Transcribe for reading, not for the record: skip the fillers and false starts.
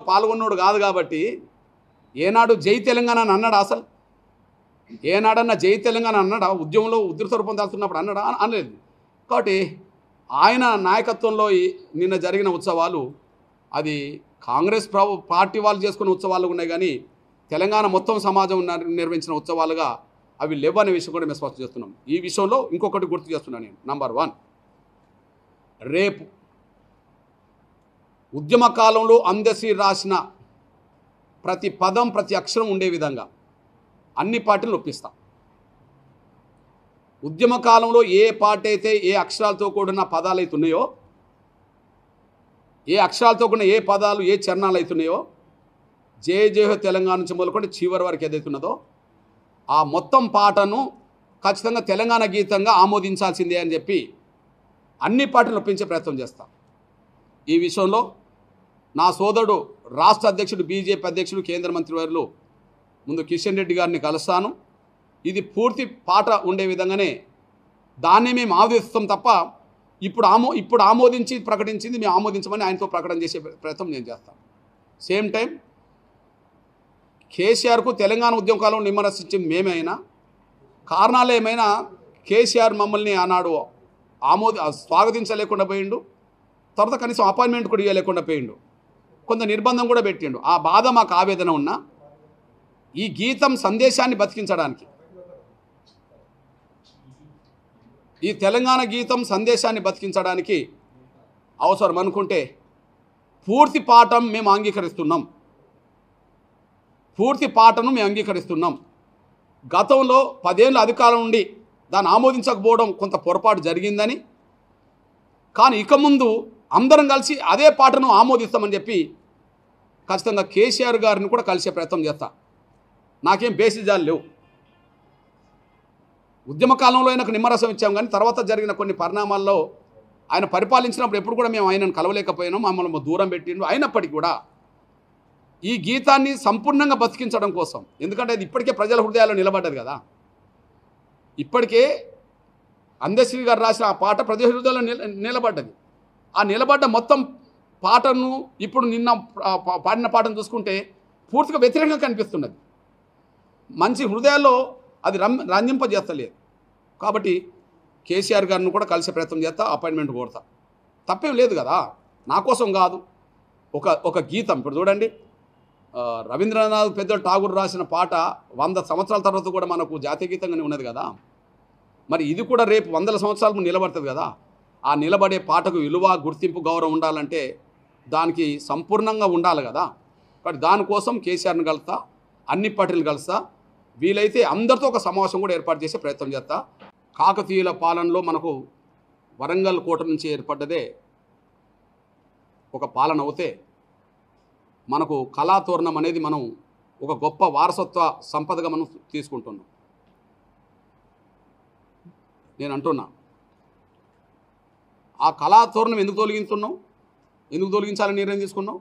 పాల్గొన్నోడు కాదు కాబట్టి ఏనాడు జై తెలంగాణ అని అన్నాడా? అసలు ఏనాడన్నా జై తెలంగాణ అన్నాడా? ఉద్యమంలో ఉధృత రూపం దాల్చున్నప్పుడు అన్నాడా? అనలేదు. కాబట్టి ఆయన నాయకత్వంలో నిన్న జరిగిన ఉత్సవాలు అది కాంగ్రెస్ పార్టీ వాళ్ళు చేసుకున్న ఉత్సవాలు ఉన్నాయి, కానీ తెలంగాణ మొత్తం సమాజం నిర్వహించిన ఉత్సవాలుగా అవి లేవు అనే విషయం కూడా మేము స్పష్టం చేస్తున్నాం. ఈ విషయంలో ఇంకొకటి గుర్తు చేస్తున్నాను నేను. నంబర్ 1, రేపు ఉద్యమ కాలంలో అందశ్రీ రాసిన ప్రతి పదం ప్రతి అక్షరం ఉండే విధంగా అన్ని పార్టీలను ఒప్పిస్తాం. ఉద్యమ కాలంలో ఏ పార్టీ అయితే ఏ అక్షరాలతో కూడిన పదాలు అవుతున్నాయో, ఏ అక్షరాలతో కూడిన ఏ పదాలు ఏ చరణాలు అవుతున్నాయో, జయ జయ తెలంగాణ నుంచి మొదలుకొని చివరి వరకు ఏదైతున్నదో ఆ మొత్తం పాటను ఖచ్చితంగా తెలంగాణ గీతంగా ఆమోదించాల్సిందే అని చెప్పి అన్ని పార్టీలు ఒప్పించే ప్రయత్నం చేస్తాం. ఈ విషయంలో నా సోదరుడు రాష్ట్ర అధ్యక్షుడు బీజేపీ అధ్యక్షుడు కేంద్ర మంత్రివర్యులు ముందు కిషన్ రెడ్డి గారిని కలుస్తాను. ఇది పూర్తి పాట ఉండే విధంగానే దాన్ని మేము ఆమోదిస్తాం తప్ప ఇప్పుడు ఆమోదించి ప్రకటించింది మేము ఆమోదించమని ఆయనతో ప్రకటన చేసే ప్రయత్నం నేను చేస్తాను. సేమ్ టైం కేసీఆర్కు తెలంగాణ ఉద్యమ కాలంలో విమర్శించింది మేమైనా, కారణాలు ఏమైనా కేసీఆర్ మమ్మల్ని ఆనాడు స్వాగతించలేకుండా పోయిండు, తర్వాత కనీసం అపాయింట్మెంట్ కూడా ఇవ్వలేకుండా పోయిండు, కొంత నిర్బంధం కూడా పెట్టిండు. ఆ బాధ మాకు ఆవేదన ఉన్నా ఈ గీతం సందేశాన్ని బతికించడానికి, ఈ తెలంగాణ గీతం సందేశాన్ని బతికించడానికి అవసరం అనుకుంటే పూర్తి పాఠం మేము అంగీకరిస్తున్నాం. పూర్తి పాటను మేము అంగీకరిస్తున్నాం. గతంలో 10 ఏళ్ళ అధికారం ఉండి దాన్ని ఆమోదించకపోవడం కొంత పొరపాటు జరిగిందని, కానీ ఇక ముందు అందరం కలిసి అదే పాటను ఆమోదిస్తామని చెప్పి ఖచ్చితంగా కేసీఆర్ గారిని కూడా కలిసే ప్రయత్నం చేస్తా. నాకేం బేసిజాలు లేవు. ఉద్యమ కాలంలో ఆయనకు నిమ్మరసం ఇచ్చాం, కానీ తర్వాత జరిగిన కొన్ని పరిణామాల్లో ఆయన పరిపాలించినప్పుడు ఎప్పుడు కూడా మేము ఆయనను కలవలేకపోయినాం, మమ్మల్ని దూరం పెట్టిండు. అయినప్పటికీ కూడా ఈ గీతాన్ని సంపూర్ణంగా బతికించడం కోసం, ఎందుకంటే అది ఇప్పటికే ప్రజల హృదయాల్లో నిలబడ్డది కదా. ఇప్పటికే అందశ్రీ గారు రాసిన ఆ పాట ప్రజల హృదయాల్లో నిలబడ్డది. ఆ నిలబడ్డ మొత్తం పాటను ఇప్పుడు నిన్న పాడిన పాటను చూసుకుంటే పూర్తిగా వ్యతిరేకంగా కనిపిస్తున్నది. మంచి హృదయాల్లో అది రంజింపజేస్తలేదు. కాబట్టి కేసీఆర్ గారిని కూడా కలిసే ప్రయత్నం చేస్తా, అపాయింట్మెంట్ కోరుతా. తప్పేం లేదు కదా, నా కోసం కాదు. ఒక గీతం ఇప్పుడు చూడండి, రవీంద్రనాథ్ పెద్దలు ఠాగూర్ రాసిన పాట 100 సంవత్సరాల తర్వాత కూడా మనకు జాతీయ గీతంగానే ఉన్నది కదా. మరి ఇది కూడా రేపు 100 సంవత్సరాలకు నిలబడుతుంది కదా. ఆ నిలబడే పాటకు విలువ, గుర్తింపు, గౌరవం ఉండాలంటే దానికి సంపూర్ణంగా ఉండాలి కదా. కాబట్టి దానికోసం కేసీఆర్ని కలుస్తా, అన్ని పార్టీలు కలుస్తా, వీలైతే అందరితో ఒక సమావేశం కూడా ఏర్పాటు చేసే ప్రయత్నం చేస్తా. కాకతీయుల పాలనలో మనకు వరంగల్ కోట నుంచి ఏర్పడ్డదే ఒక పాలన అవుతే మనకు కళాతోరణం అనేది మనం ఒక గొప్ప వారసత్వ సంపదగా మనం తీసుకుంటున్నాం. నేను అంటున్నా, ఆ కళాతోరణం ఎందుకు తొలగించాలని నిర్ణయం తీసుకున్నాం?